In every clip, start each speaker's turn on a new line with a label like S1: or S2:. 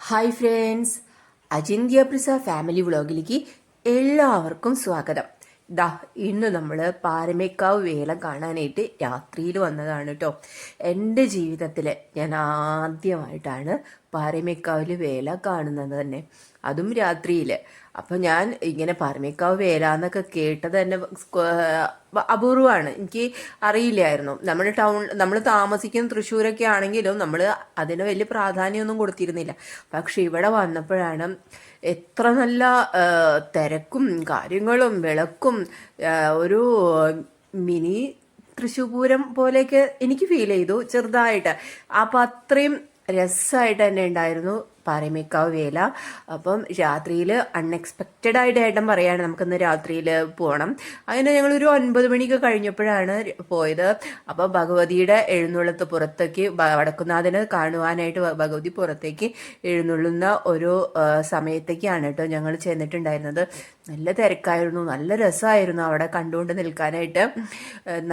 S1: Hi friends, അജിന്ത്യ പ്രിസ family വ്ളോഗിലേക്ക് എല്ലാവർക്കും സ്വാഗതം. ഇന്ന് നമ്മൾ പാരമേക്കാവ് വേല കാണാനായിട്ട് രാത്രിയിൽ വന്നതാണ് കേട്ടോ. എൻ്റെ ജീവിതത്തിൽ ഞാൻ ആദ്യമായിട്ടാണ് പാരമേക്കാവിൽ വേല കാണുന്നത് തന്നെ, അതും രാത്രിയിൽ. അപ്പം ഞാൻ ഇങ്ങനെ പാരമേക്കാവ് വേല എന്നൊക്കെ കേട്ടത് തന്നെ അപൂർവമാണ്, എനിക്ക് അറിയില്ലായിരുന്നു. നമ്മൾ താമസിക്കുന്ന തൃശ്ശൂരൊക്കെ ആണെങ്കിലും നമ്മൾ അതിന് വലിയ പ്രാധാന്യമൊന്നും കൊടുത്തിരുന്നില്ല. പക്ഷെ ഇവിടെ വന്നപ്പോഴാണ് എത്ര നല്ല തിരക്കും കാര്യങ്ങളും വിളക്കും, ഒരു മിനി തൃശ്ശൂർ പൂരം പോലെയൊക്കെ എനിക്ക് ഫീൽ ചെയ്തു ചെറുതായിട്ട്. അപ്പം അത്രയും രസമായിട്ട് തന്നെ ഉണ്ടായിരുന്നു പാരമേക്കാവ് വേല. അപ്പം രാത്രിയിൽ അൺഎക്സ്പെക്റ്റഡ് ആയിട്ട് ഏട്ടൻ പറയാണ് നമുക്കിന്ന് രാത്രിയിൽ പോകണം. അങ്ങനെ ഞങ്ങളൊരു 9 മണിയൊക്കെ കഴിഞ്ഞപ്പോഴാണ് പോയത്. അപ്പോൾ ഭഗവതിയുടെ എഴുന്നള്ളത്ത് പുറത്തേക്ക്, വടക്കുന്നാഥന് കാണുവാനായിട്ട് ഭഗവതി പുറത്തേക്ക് എഴുന്നള്ളുന്ന ഒരു സമയത്തേക്കാണ് കേട്ടോ ഞങ്ങൾ ചെന്നിട്ടുണ്ടായിരുന്നത്. നല്ല തിരക്കായിരുന്നു, നല്ല രസമായിരുന്നു അവിടെ കണ്ടുകൊണ്ട് നിൽക്കാനായിട്ട്.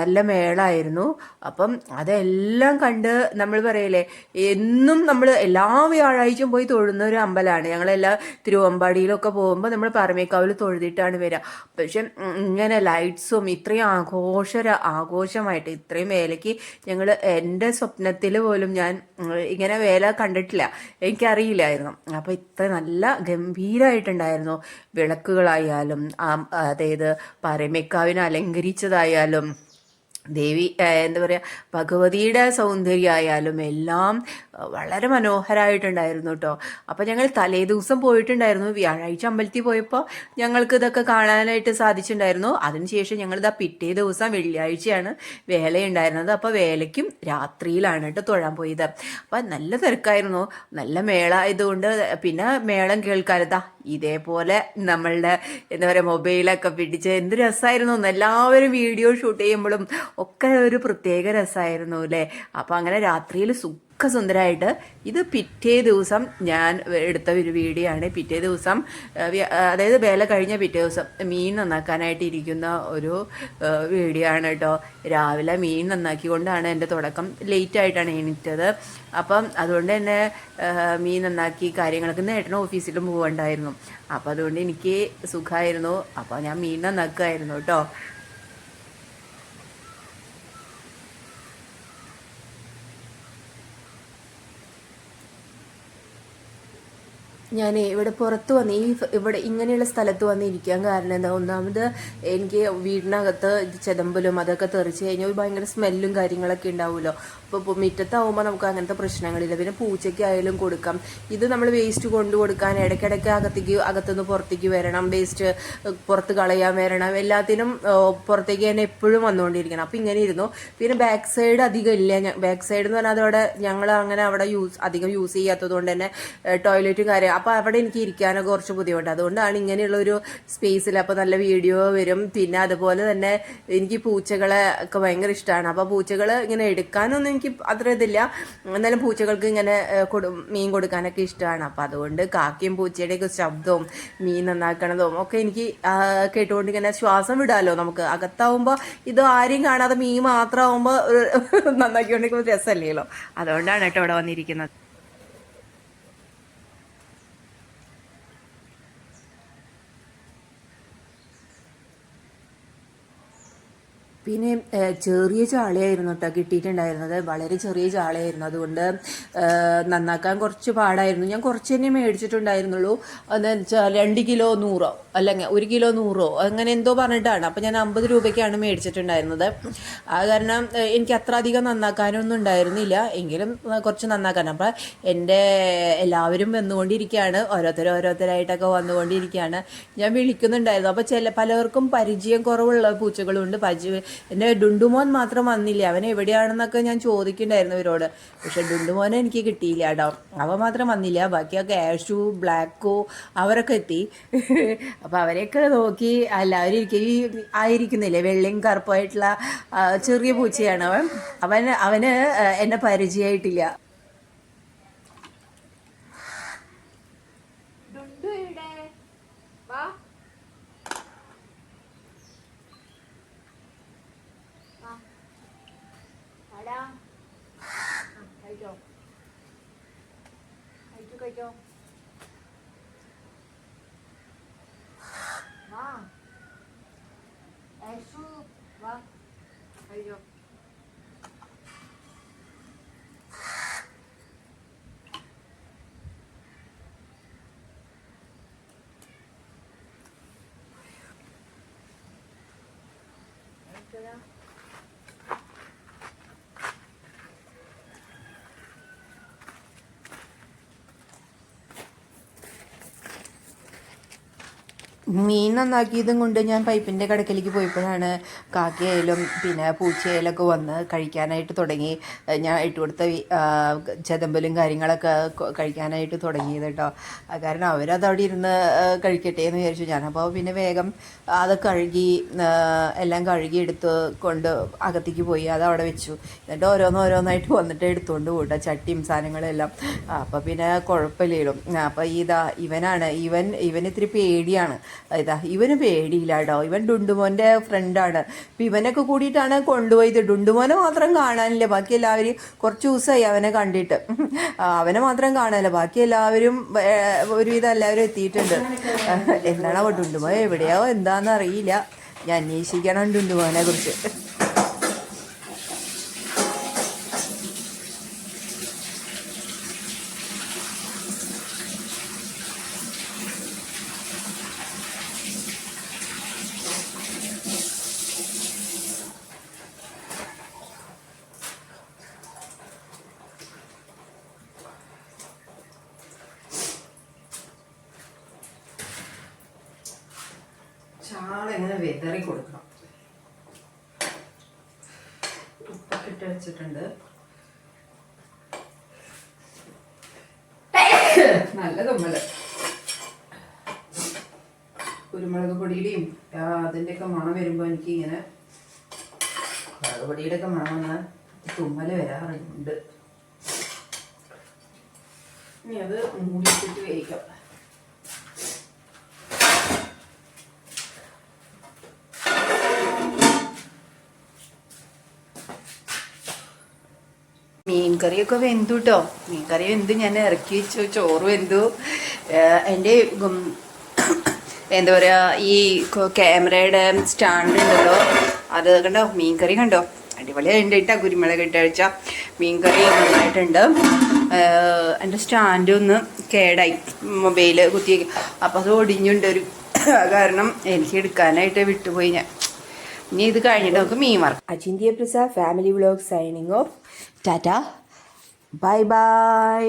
S1: നല്ല മേളായിരുന്നു. അപ്പം അതെല്ലാം കണ്ട് നമ്മൾ പറയലേ, എന്നും നമ്മൾ എല്ലാ വ്യാഴാഴ്ചയും പോയി തൊഴുന്ന ഒരു അമ്പലമാണ്. ഞങ്ങളെല്ലാം തിരുവമ്പാടിയിലൊക്കെ പോകുമ്പോൾ നമ്മൾ പാരമേക്കാവിൽ തൊഴുതിട്ടാണ് വരിക. പക്ഷെ ഇങ്ങനെ ലൈറ്റ്സും ഇത്രയും ആഘോഷമായിട്ട് ഇത്രയും വേലയ്ക്ക് എൻ്റെ സ്വപ്നത്തിൽ പോലും ഞാൻ ഇങ്ങനെ വേല കണ്ടിട്ടില്ല, എനിക്കറിയില്ലായിരുന്നു. അപ്പോൾ ഇത്ര നല്ല ഗംഭീരമായിട്ടുണ്ടായിരുന്നു. വിളക്കുകളായാലും അതായത് പാരമേക്കാവിനെ അലങ്കരിച്ചതായാലും ദേവി എന്താ പറയുക, ഭഗവതിയുടെ സൗന്ദര്യമായാലും എല്ലാം വളരെ മനോഹരമായിട്ടുണ്ടായിരുന്നു കേട്ടോ. അപ്പോൾ ഞങ്ങൾ തലേ ദിവസം പോയിട്ടുണ്ടായിരുന്നു. വ്യാഴാഴ്ച അമ്പലത്തിൽ പോയപ്പോൾ ഞങ്ങൾക്ക് ഇതൊക്കെ കാണാനായിട്ട് സാധിച്ചിട്ടുണ്ടായിരുന്നു. അതിനുശേഷം ഞങ്ങളിതാ പിറ്റേ ദിവസം വെള്ളിയാഴ്ചയാണ് വേലയുണ്ടായിരുന്നത്. അപ്പോൾ വേലയ്ക്കും രാത്രിയിലാണ് കേട്ടോ തൊഴാൻ പോയത്. അപ്പം നല്ല തിരക്കായിരുന്നു, നല്ല മേള ആയതുകൊണ്ട്. പിന്നെ മേളം കേൾക്കാനതാ ഇതേപോലെ നമ്മളുടെ എന്താ പറയുക മൊബൈലൊക്കെ പിടിച്ച് എന്ത് രസമായിരുന്നു. എല്ലാവരും വീഡിയോ ഷൂട്ട് ചെയ്യുമ്പോഴും ഒക്കെ ഒരു പ്രത്യേക രസമായിരുന്നു അല്ലേ. അപ്പോൾ അങ്ങനെ രാത്രിയിൽ സുന്ദരമായിട്ട് ഇത് പിറ്റേ ദിവസം ഞാൻ എടുത്ത ഒരു വീഡിയോ ആണ്. പിറ്റേ ദിവസം അതായത് വേല കഴിഞ്ഞ പിറ്റേ ദിവസം മീൻ നന്നാക്കാനായിട്ട് ഇരിക്കുന്ന ഒരു വീഡിയോ ആണ് കേട്ടോ. രാവിലെ മീൻ നന്നാക്കിക്കൊണ്ടാണ് എൻ്റെ തുടക്കം. ലേറ്റായിട്ടാണ് എണീറ്റത്. അപ്പം അതുകൊണ്ട് തന്നെ മീൻ നന്നാക്കി കാര്യങ്ങളൊക്കെ ഏട്ടൻ ഓഫീസിലും പോകണ്ടായിരുന്നു. അപ്പോൾ അതുകൊണ്ട് എനിക്ക് സുഖമായിരുന്നു. അപ്പോൾ ഞാൻ മീൻ നന്നാക്കുമായിരുന്നു കേട്ടോ. ഞാൻ ഇവിടെ പുറത്ത് വന്ന് ഇവിടെ ഇങ്ങനെയുള്ള സ്ഥലത്ത് വന്ന് ഇരിക്കാൻ കാരണം എന്താ, ഒന്നാമത് എനിക്ക് വീടിനകത്ത് ചെതമ്പലും അതൊക്കെ തെറിച്ച് കഴിഞ്ഞാൽ ഭയങ്കര സ്മെല്ലും കാര്യങ്ങളൊക്കെ ഉണ്ടാവുമല്ലോ. ഇപ്പോൾ മുറ്റത്താവുമ്പോൾ നമുക്ക് അങ്ങനത്തെ പ്രശ്നങ്ങളില്ല. പിന്നെ പൂച്ചയ്ക്കായാലും കൊടുക്കാം. ഇത് നമ്മൾ വേസ്റ്റ് കൊണ്ടു കൊടുക്കാൻ ഇടയ്ക്കിടയ്ക്ക് അകത്തുനിന്ന് പുറത്തേക്ക് വരണം, വേസ്റ്റ് പുറത്ത് കളയാൻ വരണം, എല്ലാത്തിനും പുറത്തേക്ക് തന്നെ എപ്പോഴും വന്നുകൊണ്ടിരിക്കണം. അപ്പോൾ ഇങ്ങനെ ഇരുന്നു. പിന്നെ ബാക്ക് സൈഡ് അധികം ഇല്ല. ബാക്ക് സൈഡ് എന്ന് പറഞ്ഞാൽ അതവിടെ ഞങ്ങൾ അങ്ങനെ അവിടെ അധികം യൂസ് ചെയ്യാത്തത് കൊണ്ട് തന്നെ ടോയ്ലറ്റും കാര്യം. അപ്പോൾ അവിടെ എനിക്ക് ഇരിക്കാനൊക്കെ കുറച്ച് ബുദ്ധിമുട്ട്. അതുകൊണ്ടാണ് ഇങ്ങനെയുള്ളൊരു സ്പേസിൽ. അപ്പോൾ നല്ല വീഡിയോ വരും. പിന്നെ അതുപോലെ തന്നെ എനിക്ക് പൂച്ചകളെ ഒക്കെ ഭയങ്കര ഇഷ്ടമാണ്. അപ്പോൾ പൂച്ചകൾ ഇങ്ങനെ എടുക്കാനൊന്നും എനിക്ക് അത്ര ഇതില്ല, എന്നാലും പൂച്ചകൾക്ക് ഇങ്ങനെ മീൻ കൊടുക്കാനൊക്കെ ഇഷ്ടമാണ്. അപ്പം അതുകൊണ്ട് കാക്കയും പൂച്ചയുടെയൊക്കെ ശബ്ദവും മീൻ നന്നാക്കണതും ഒക്കെ എനിക്ക് കേട്ടുകൊണ്ട് ഇങ്ങനെ ശ്വാസം വിടാമല്ലോ നമുക്ക്. അകത്താവുമ്പോൾ ഇത് ആരെയും കാണാതെ മീൻ മാത്രമാകുമ്പോൾ നന്നാക്കിക്കൊണ്ടിരിക്കുമ്പോൾ രസമല്ലല്ലോ. അതുകൊണ്ടാണ് കേട്ടോ ഇവിടെ വന്നിരിക്കുന്നത്. പിന്നെ ചെറിയ ചാളയായിരുന്നു കേട്ടോ കിട്ടിയിട്ടുണ്ടായിരുന്നത്, വളരെ ചെറിയ ചാളയായിരുന്നു. അതുകൊണ്ട് നന്നാക്കാൻ കുറച്ച് പാടായിരുന്നു. ഞാൻ കുറച്ച് തന്നെ മേടിച്ചിട്ടുണ്ടായിരുന്നുള്ളൂ. എന്താണെന്ന് വെച്ചാൽ 2 കിലോ 100 അല്ലെങ്കിൽ 1 കിലോ 100 അങ്ങനെ എന്തോ പറഞ്ഞിട്ടാണ്. അപ്പോൾ ഞാൻ 50 രൂപയ്ക്കാണ് മേടിച്ചിട്ടുണ്ടായിരുന്നത്. അത് കാരണം എനിക്ക് അത്ര അധികം നന്നാക്കാനൊന്നും ഉണ്ടായിരുന്നില്ല, എങ്കിലും കുറച്ച് നന്നാക്കാൻ. അപ്പം എൻ്റെ എല്ലാവരും വന്നുകൊണ്ടിരിക്കുകയാണ്, ഓരോരുത്തരായിട്ടൊക്കെ വന്നുകൊണ്ടിരിക്കുകയാണ്. ഞാൻ വിളിക്കുന്നുണ്ടായിരുന്നു. അപ്പോൾ പലർക്കും പരിചയം കുറവുള്ള പൂച്ചകളുണ്ട്. എൻ്റെ ഡുണ്ടുമോൻ മാത്രം വന്നില്ല. അവൻ എവിടെയാണെന്നൊക്കെ ഞാൻ ചോദിക്കണ്ടായിരുന്നു ഇവരോട്. പക്ഷെ ഡുണ്ടുമോനെ എനിക്ക് കിട്ടിയില്ല കേട്ടോ, അവ മാത്രം വന്നില്ല. ബാക്കിയൊക്കെ ആഷു ബ്ലാക്കോ അവരൊക്കെ എത്തി. അപ്പോൾ അവരെയൊക്കെ നോക്കി എല്ലാവരും ആയിരിക്കുന്നില്ലേ, വെള്ളയും കറുപ്പായിട്ടുള്ള ചെറിയ പൂച്ചയാണ് അവന് എന്നെ പരിചയമായിട്ടില്ല. കഴിച്ചോ കഴിച്ചോ. മീൻ നന്നാക്കിയതും കൊണ്ട് ഞാൻ പൈപ്പിൻ്റെ കടക്കിലേക്ക് പോയപ്പോഴാണ് കാക്കയായാലും പിന്നെ പൂച്ചയായാലൊക്കെ വന്ന് കഴിക്കാനായിട്ട് തുടങ്ങി. ഞാൻ ഇട്ട് കൊടുത്ത ചെതമ്പലും കാര്യങ്ങളൊക്കെ കഴിക്കാനായിട്ട് തുടങ്ങിയത് കേട്ടോ. കാരണം അവരത് അവിടെ ഇരുന്ന് കഴിക്കട്ടെ എന്ന് വിചാരിച്ചു ഞാൻ. അപ്പോൾ പിന്നെ വേഗം അത് കഴുകി എല്ലാം കഴുകി എടുത്ത് കൊണ്ട് അകത്തേക്ക് പോയി അത് അവിടെ വെച്ചു. എന്നിട്ട് ഓരോന്നായിട്ട് വന്നിട്ട് എടുത്തുകൊണ്ട് പോട്ടെ ചട്ടിയും സാധനങ്ങളെല്ലാം. അപ്പോൾ പിന്നെ കുഴപ്പമില്ലേലും. അപ്പോൾ ഇവൻ ഇത്തിരി പേടിയാണ്. ഇവന് പേടിയില്ല കേട്ടോ. ഇവൻ ഡുണ്ടുമോൻ്റെ ഫ്രണ്ടാണ്. അപ്പം ഇവനൊക്കെ കൂടിയിട്ടാണ് കൊണ്ടുപോയത്. ഡുണ്ടുമോനെ മാത്രം കാണാനില്ല. ബാക്കി എല്ലാവരും കുറച്ച് ദിവസമായി അവനെ കണ്ടിട്ട്. അവനെ മാത്രം കാണാനില്ല. ബാക്കി എല്ലാവരും ഒരുവിധം എല്ലാവരും എത്തിയിട്ടുണ്ട്. എന്താണോ ഡുണ്ടുമോ എവിടെയാവോ എന്താണെന്ന് അറിയില്ല. ഞാൻ അന്വേഷിക്കണം ഡുണ്ടുമോനെ കുറിച്ച്. ചാള ഇങ്ങനെ വെതറി കൊടുക്കണം. ഉപ്പൊക്കെ ഇട്ട് വെച്ചിട്ടുണ്ട്. നല്ല തുമ്മല്. കുരുമുളക് പൊടിയുടെയും അതിൻ്റെയൊക്കെ മണം വരുമ്പോൾ എനിക്ക് ഇങ്ങനെ മുളക് പൊടിയുടെയൊക്കെ മണം വന്നാൽ തുമ്മല് വരാറുണ്ട്. ഇനി അത് മൂടിയിട്ടിട്ട് വേവിക്കാം. മീൻകറിയൊക്കെ വെന്തു കേട്ടോ. മീൻകറി വെന്ത് ഞാൻ ഇറക്കി വെച്ചു. ചോറ് വെന്തു. എൻ്റെ എന്താ പറയുക, ഈ ക്യാമറയുടെ സ്റ്റാൻഡ് ഉണ്ടല്ലോ, അത് കണ്ടോ, മീൻകറി കണ്ടോ, അടിപൊളിയായിട്ട് ഇട്ടാ കുരുമുളക് ഇട്ട് കഴിച്ചാൽ മീൻകറി നന്നായിട്ടുണ്ട്. എൻ്റെ സ്റ്റാൻഡ് ഒന്ന് കേടായി, മൊബൈൽ കുത്തി. അപ്പോൾ അത് ഒടിഞ്ഞുണ്ട് ഒരു കാരണം എനിക്ക് എടുക്കാനായിട്ട് വിട്ടുപോയി ഞാൻ. ഇനി ഇത് കഴിഞ്ഞിട്ട് നമുക്ക് മീൻ വറക്കാം. Ajinthya Prasad family vlog signing off. Tata, bye by.